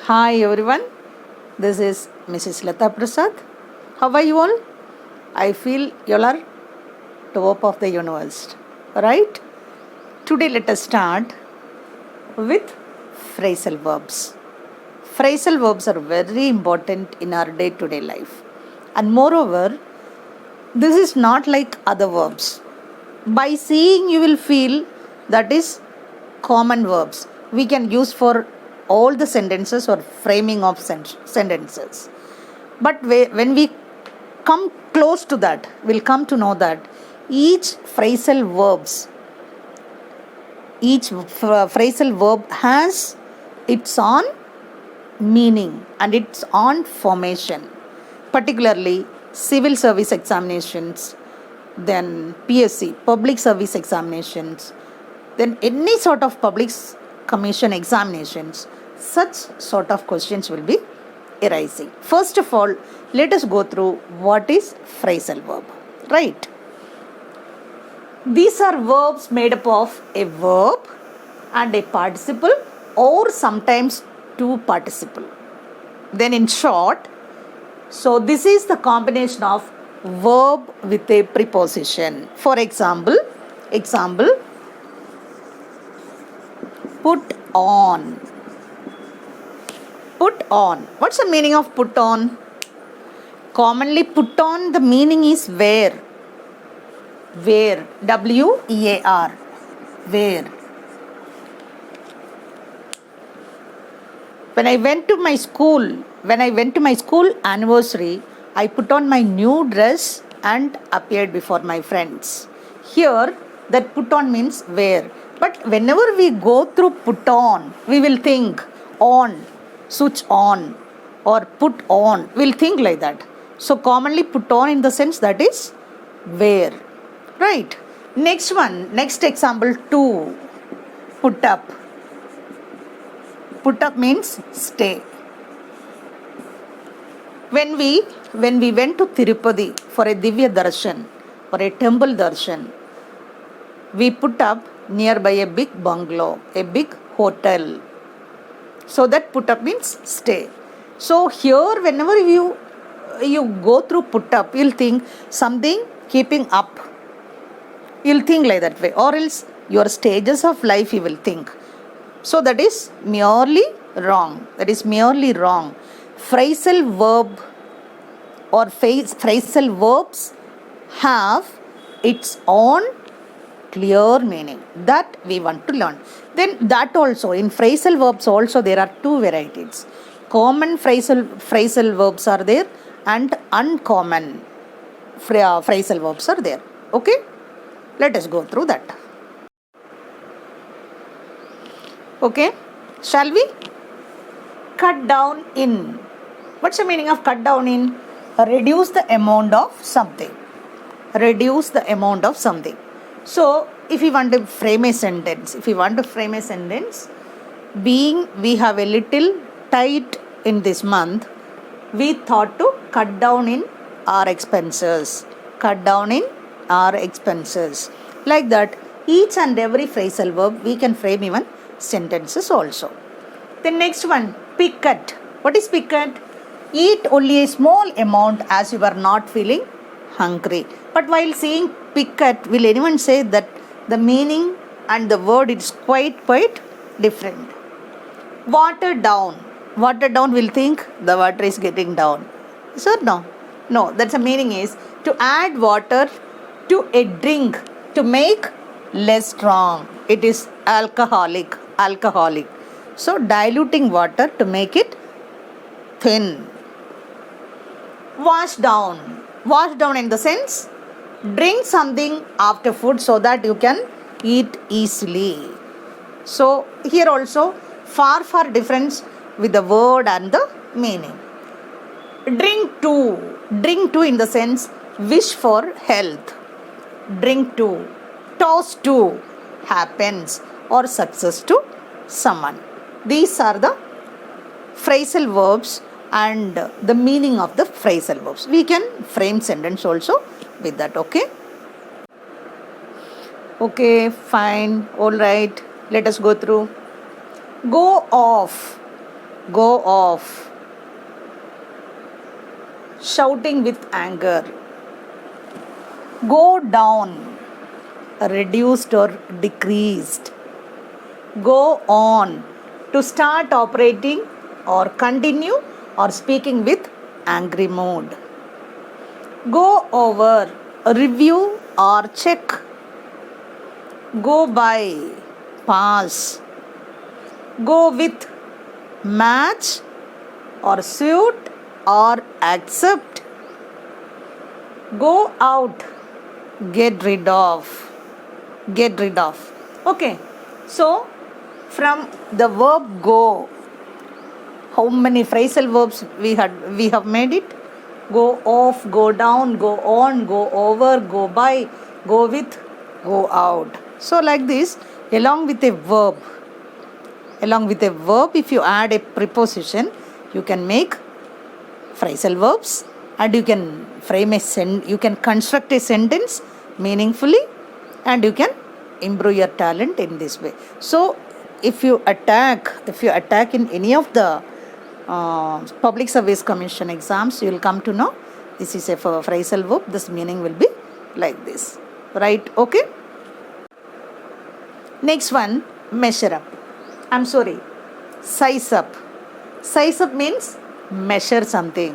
Hi everyone, this is Mrs. Lata Prasad. How are you all? I feel you all are top of the universe, right? Today let us start with phrasal verbs. Phrasal verbs are very important in our day-to-day life. And moreover, this is not like other verbs. By seeing you will feel that is common verbs we can use for all the sentences or framing of sentences. But when we come close to that, we'll come to know that each phrasal verb has its own meaning and its own formation. Particularly civil service examinations, then PSC, public service examinations, then any sort of public commission examinations, such sort of questions will be arising. First of all, let us go through what is phrasal verb, right? These are verbs made up of a verb and a participle or sometimes two participle. Then in short, so this is the combination of verb with a preposition. For example, put on. Put on. What's the meaning of put on? Commonly put on, the meaning is wear. Wear. W-E-A-R. Wear. When I went to my school anniversary, I put on my new dress and appeared before my friends. Here, that put on means wear. But whenever we go through put on, we will think on, switch on, or put on. We'll think like that. So commonly put on in the sense that is wear. Right. Next example 2. Put up. Put up means stay. When we went to Tirupati for a Divya Darshan or a temple darshan, we put up nearby a big bungalow, a big hotel. So that put up means stay. So here whenever you go through put up, you'll think something keeping up. You'll think like that way. Or else your stages of life you will think. So that is merely wrong. Phrasal verb or phrasal verbs have its own clear meaning that we want to learn. Then that also, in phrasal verbs also there are two varieties. Common phrasal verbs are there and uncommon phrasal verbs are there. Okay? Let us go through that. Okay? Shall we? Cut down in. What's the meaning of cut down in? Reduce the amount of something. So, if we want to frame a sentence, being we have a little tight in this month, we thought to cut down in our expenses. Like that, each and every phrasal verb, we can frame even sentences also. The next one, pick at. What is pick at? Eat only a small amount as you are not feeling hungry. But while saying pick at, will anyone say that the meaning and the word is quite different? Water down. Will think the water is getting down. So no, that's the meaning is to add water to a drink to make less strong. It is alcoholic. So diluting water to make it thin. Wash down in the sense drink something after food so that you can eat easily. So here also far difference with the word and the meaning. Drink to in the sense wish for health. Drink to, toast to, happens or success to someone. These are the phrasal verbs and the meaning of the phrasal verbs. We can frame sentence also with that. Okay, fine, all right. Let us go through. Go off. go off. Shouting with anger. Go down, reduced or decreased. Go on, to start operating or continue or speaking with angry mood. Go over, review or check. Go by, pass. Go with, match or suit or accept. Go out, get rid of. Get rid of. Okay. So, from the verb go, how many phrasal verbs we have made it? Go off, go down, go on, go over, go by, go with, go out. So like this, along with a verb, if you add a preposition, you can make phrasal verbs, and you can you can construct a sentence meaningfully, and you can improve your talent in this way. So if you attack in any of the public service commission exams, you will come to know this is a phrasal verb. This meaning will be like this, right? Okay. Next one, measure up. Size up. Size up means measure something.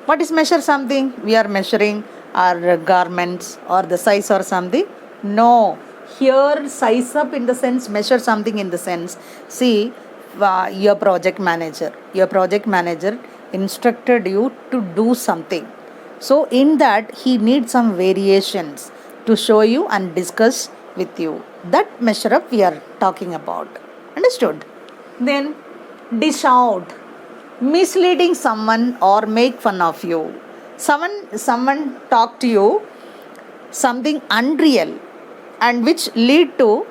What is measure something? We are measuring our garments or the size or something. No. Here size up in the sense, measure something in the sense, see, your project manager instructed you to do something. So in that he needs some variations to show you and discuss with you. That measure up we are talking about. Understood? Then dish out. Misleading someone or make fun of you. Someone talk to you something unreal and which lead to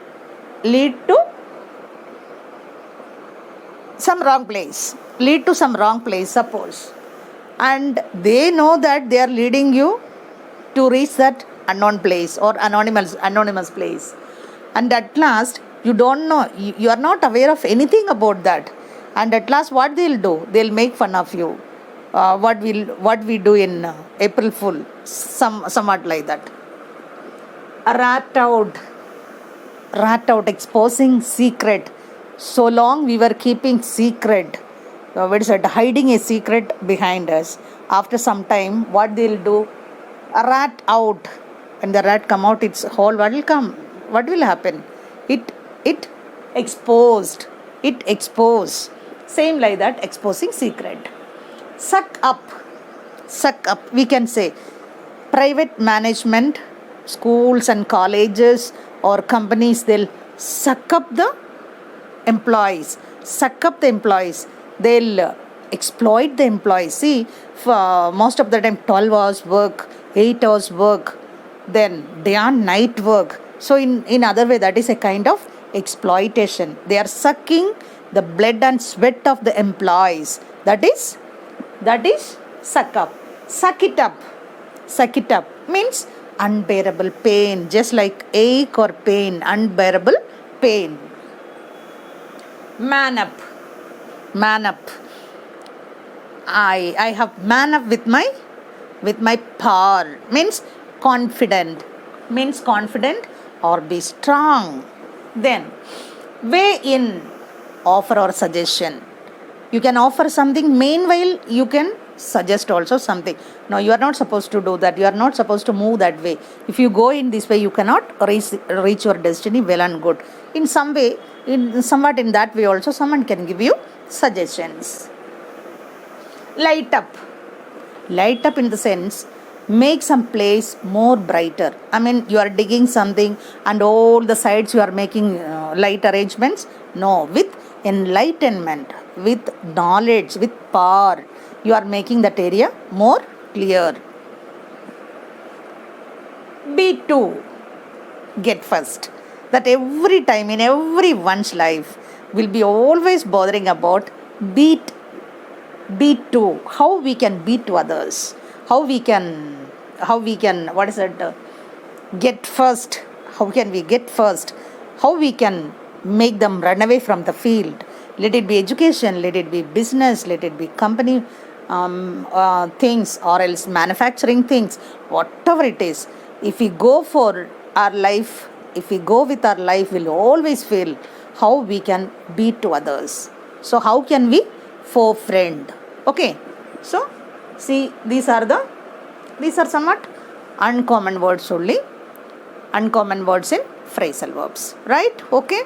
some wrong place. Suppose. And they know that they are leading you to reach that unknown place or anonymous place. And at last, you don't know, you are not aware of anything about that. And at last, what they'll do? They'll make fun of you. What we do in April Fool, somewhat like that. Rat out, exposing secret. So long we were keeping secret. Hiding a secret behind us. After some time, what they'll do? A rat out. When the rat come out, its whole what will come? What will happen? It exposed. Same like that, exposing secret. Suck up. We can say private management, schools and colleges or companies, they'll suck up the employees. They'll exploit the employees. See, for most of the time 12 hours work, 8 hours work, then day and night work. So in other way, that is a kind of exploitation. They are sucking the blood and sweat of the employees. That is suck up. Suck it up means unbearable pain, just like ache or pain, unbearable pain. Man up. I have man up with my power, means confident or be strong. Then weigh in, offer or suggestion. You can offer something, meanwhile you can suggest also something. No, you are not supposed to do that. You are not supposed to move that way. If you go in this way, you cannot reach your destiny well and good. In some way, somewhat in that way also, someone can give you suggestions. Light up in the sense, make some place more brighter. You are digging something and all the sides you are making light arrangements. No, with enlightenment, with knowledge, with power, you are making that area more clear. B2, get first. That every time in everyone's life will be always bothering about beat to, how we can beat to others, how we can get first, how can we get first, how we can make them run away from the field. Let it be education, let it be business, let it be company things, or else manufacturing things, whatever it is. If we go for our life, if we go with our life, we'll always feel how we can be to others. So how can we for friend? Okay. So see, these are somewhat uncommon words only. Uncommon words in phrasal verbs. Right? Okay.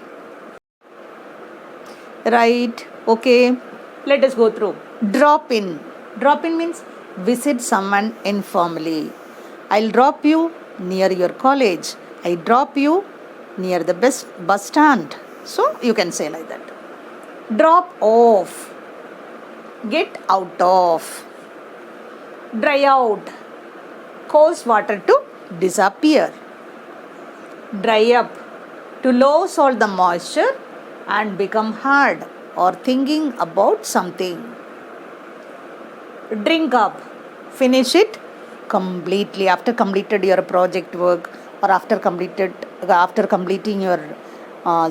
Right. Okay. Let us go through. Drop in. Drop in means visit someone informally. I'll drop you near your college. I drop you near the bus stand. So you can say like that. Drop off. Get out of. Dry out. Cause water to disappear. Dry up. To lose all the moisture and become hard or thinking about something. Drink up. Finish it completely. After completed your project work, or after completing your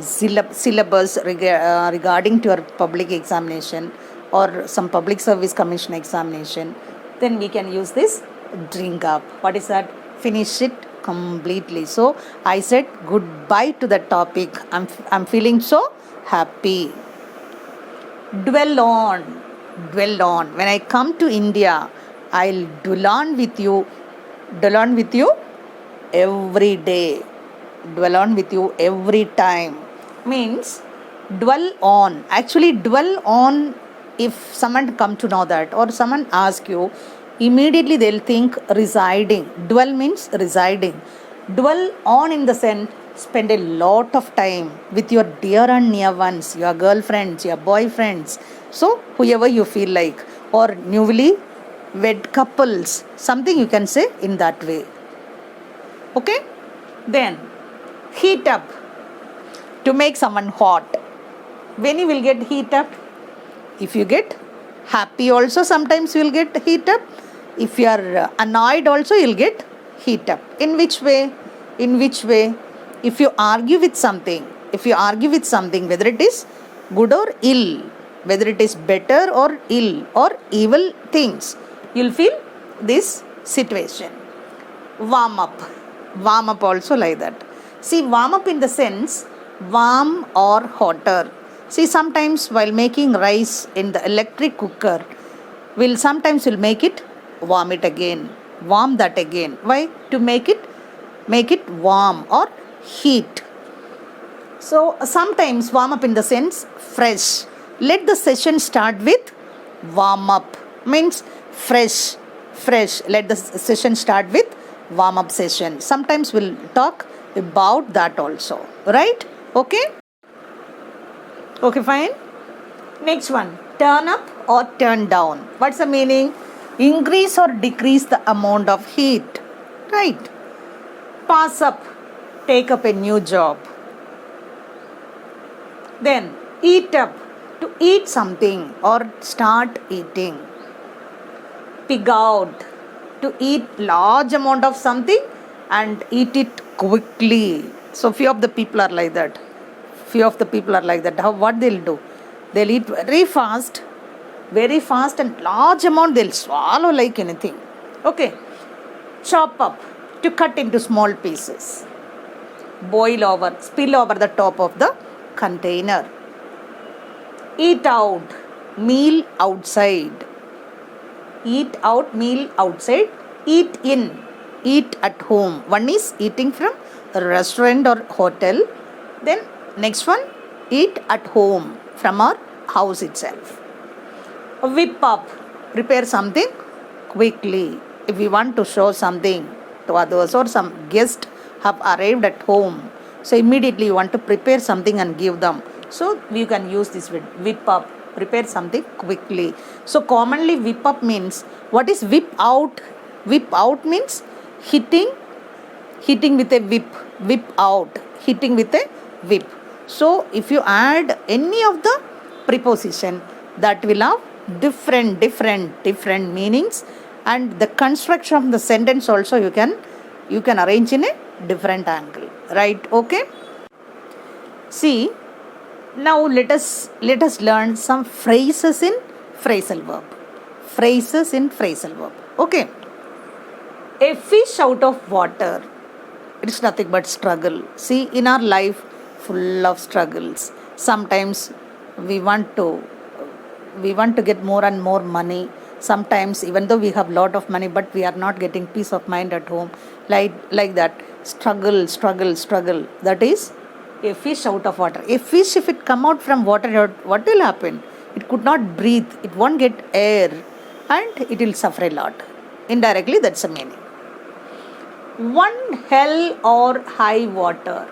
syllabus regarding to your public examination or some public service commission examination, then we can use this drink up. What is that? Finish it completely. So I said goodbye to the topic. I'm feeling so happy. Dwell on. When I come to India, I'll dwell on with you every day. Dwell on with you every time. Means dwell on. Actually, dwell on, if someone come to know that or someone ask you, immediately they'll think residing. Dwell means residing. Dwell on in the sense, spend a lot of time with your dear and near ones, your girlfriends, your boyfriends. So whoever you feel like, or newly wed couples, something you can say in that way. Okay? Then heat up. To make someone hot. When you will get heat up? If you get happy also, sometimes you will get heat up. If you are annoyed also, you will get heat up. In which way? If you argue with something, whether it is good or ill, whether it is better or ill or evil things, you'll feel this situation. Warm up also like that. See, warm up in the sense warm or hotter. See, sometimes while making rice in the electric cooker, we'll make it warm that again. Why? To make it warm or heat. So sometimes warm up in the sense fresh. Let the session start with warm up. Means fresh. Let the session start with warm up session. Sometimes we'll talk about that also. Right? Okay? Okay, fine. Next one. Turn up or turn down. What's the meaning? Increase or decrease the amount of heat. Right? Pass up. Take up a new job. Then eat up. To eat something or start eating. Pig out. To eat large amount of something and eat it quickly. So few of the people are like that. What they'll do? They'll eat very fast and large amount they'll swallow like anything. Okay. Chop up. To cut into small pieces. Boil over. Spill over the top of the container. Eat out. Meal outside. Eat out. Meal outside. Eat in. Eat at home. One is eating from a restaurant or hotel. Then next one, eat at home from our house itself. Whip up. Prepare something quickly. If we want to show something to others or some guest have arrived at home, so immediately you want to prepare something and give them. So you can use this word, whip up. Prepare something quickly. So commonly whip up means, what is whip out? Whip out means hitting with a whip. Whip out. Hitting with a whip. So if you add any of the preposition, that will have different meanings, and the construction of the sentence also you can arrange in a different angle. Right? Okay? See, Now let us learn some phrases in phrasal verb. Phrases in phrasal verb. Okay. A fish out of water. It is nothing but struggle. See, in our life, full of struggles. Sometimes we want to get more and more money. Sometimes, even though we have lot of money, but we are not getting peace of mind at home. Like that. Struggle. That is a fish out of water. A fish, if it come out from water, what will happen? It could not breathe. It won't get air, and it will suffer a lot. Indirectly, that's the meaning. One hell or high water.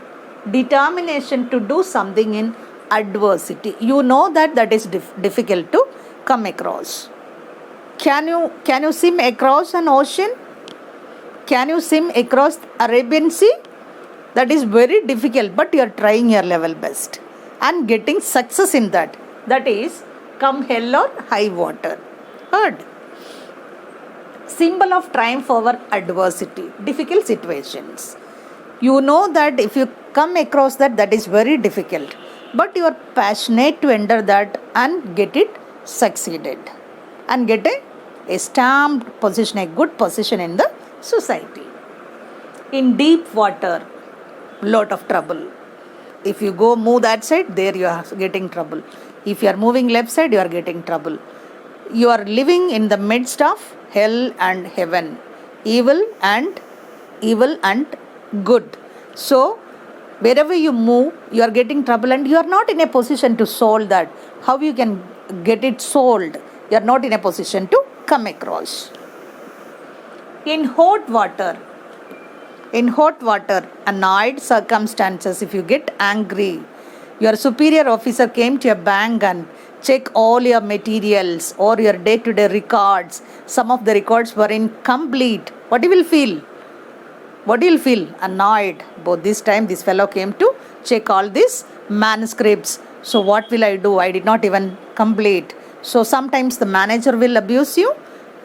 Determination to do something in adversity. You know that is difficult to come across. Can you swim across an ocean? Can you swim across Arabian Sea? That is very difficult, but you are trying your level best and getting success in that. That is come hell or high water. Heard? Symbol of triumph over adversity, difficult situations. You know that if you come across that is very difficult, but you are passionate to enter that and get it succeeded and get a stamped position, a good position in the society. In deep water, lot of trouble. If you go move that side, there you are getting trouble. If you are moving left side, you are getting trouble. You are living in the midst of hell and heaven, evil and good. So wherever you move, you are getting trouble, and you are not in a position to solve that. How you can get it solved? You are not in a position to come across. In hot water, annoyed circumstances, if you get angry, your superior officer came to your bank and check all your materials or your day-to-day records. Some of the records were incomplete. What you will feel? Annoyed. But this time this fellow came to check all these manuscripts. So what will I do? I did not even complete. So sometimes the manager will abuse you,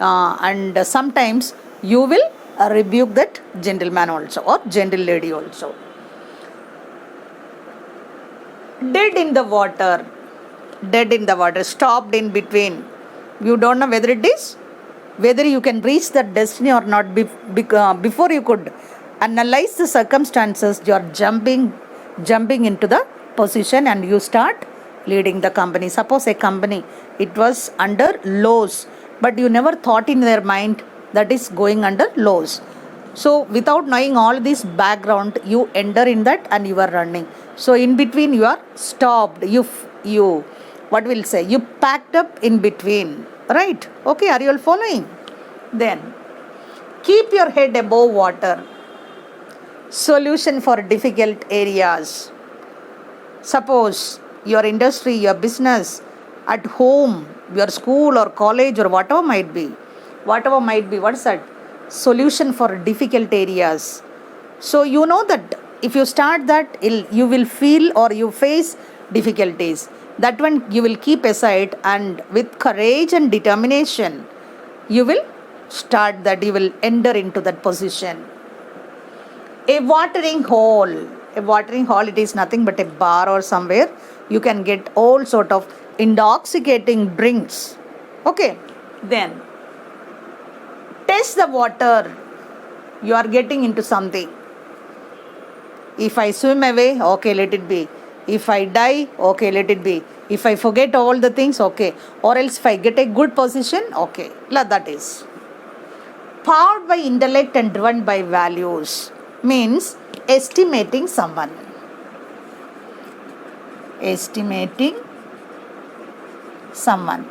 and sometimes you will rebuke that gentleman also or gentle lady also. Dead in the water, stopped in between. You don't know whether you can reach that destiny or not. Before you could analyze the circumstances, you are jumping into the position and you start leading the company. Suppose a company, it was under loss, but you never thought in their mind that is going under loss. So without knowing all this background, you enter in that and you are running. So in between you are stopped. You packed up in between. Right? Okay, are you all following? Then, keep your head above water. Solution for difficult areas. Suppose your industry, your business, at home, your school or college or whatever might be. What's that? Solution for difficult areas. So you know that if you start that, you will feel or you face difficulties. That one you will keep aside, and with courage and determination, you will start that, you will enter into that position. A watering hole, it is nothing but a bar or somewhere. You can get all sort of intoxicating drinks. Okay, then test the water. You are getting into something. If I swim away, okay, let it be. If I die, okay, let it be. If I forget all the things, okay. Or else if I get a good position, okay. That is. Powered by intellect and driven by values means estimating someone. Estimating someone.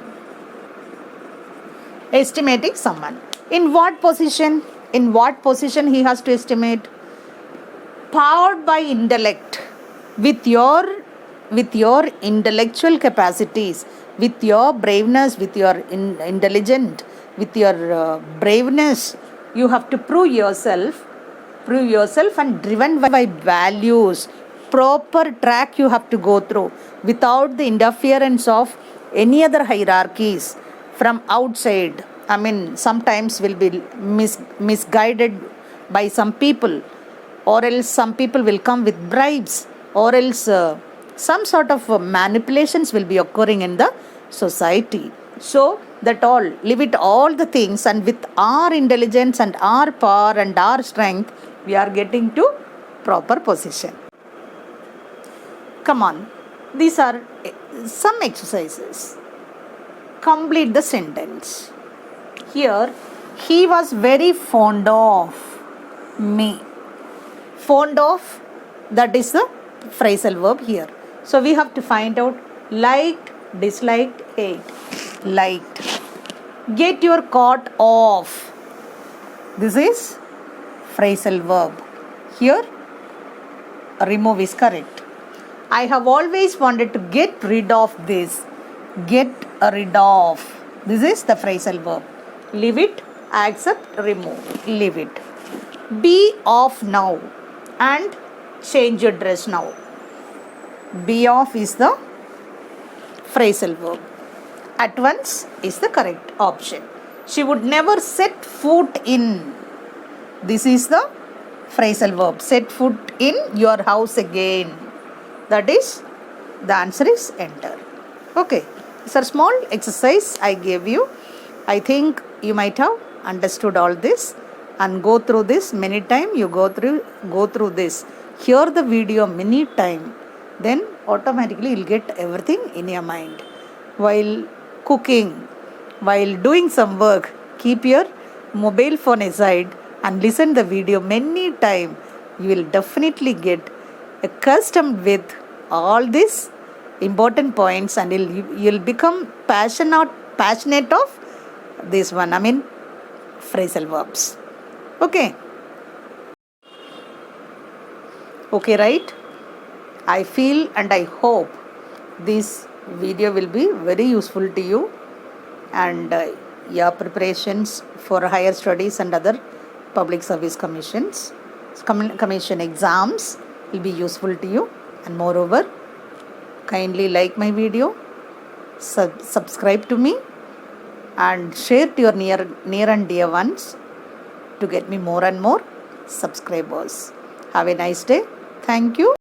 In what position? He has to estimate? Powered by intellect. With your intellectual capacities, with your braveness, with your intelligence, with your braveness, you have to prove yourself and driven by values. Proper track you have to go through without the interference of any other hierarchies from outside. I mean, sometimes will be misguided by some people, or else some people will come with bribes, or else some sort of manipulations will be occurring in the society. So that all, leave it all the things, and with our intelligence and our power and our strength, we are getting to proper position. Come on, these are some exercises. Complete the sentence. Here, he was very fond of me. Fond of, that is the phrasal verb here. So we have to find out liked, disliked, hate. Liked. Get your coat off. This is phrasal verb. Here, remove is correct. I have always wanted to get rid of this. Get rid of. This is the phrasal verb. Leave it, accept, remove. Leave it. Be off now and change your dress now. Be off is the phrasal verb. At once is the correct option. She would never set foot in. This is the phrasal verb. Set foot in your house again. That is, the answer is enter. Okay. It's a small exercise I gave you. I think you might have understood all this and go through this many times. You go through this. Hear the video many times. Then automatically you'll get everything in your mind. While cooking, while doing some work, keep your mobile phone aside and listen the video many times. You will definitely get accustomed with all these important points, and you'll become passionate of this one. I mean, phrasal verbs. Okay. Okay, right? I feel and I hope this video will be very useful to you, and your preparations for higher studies and other public service commission exams will be useful to you. And moreover, kindly like my video, subscribe to me, and share to your near and dear ones to get me more and more subscribers. Have a nice day. Thank you.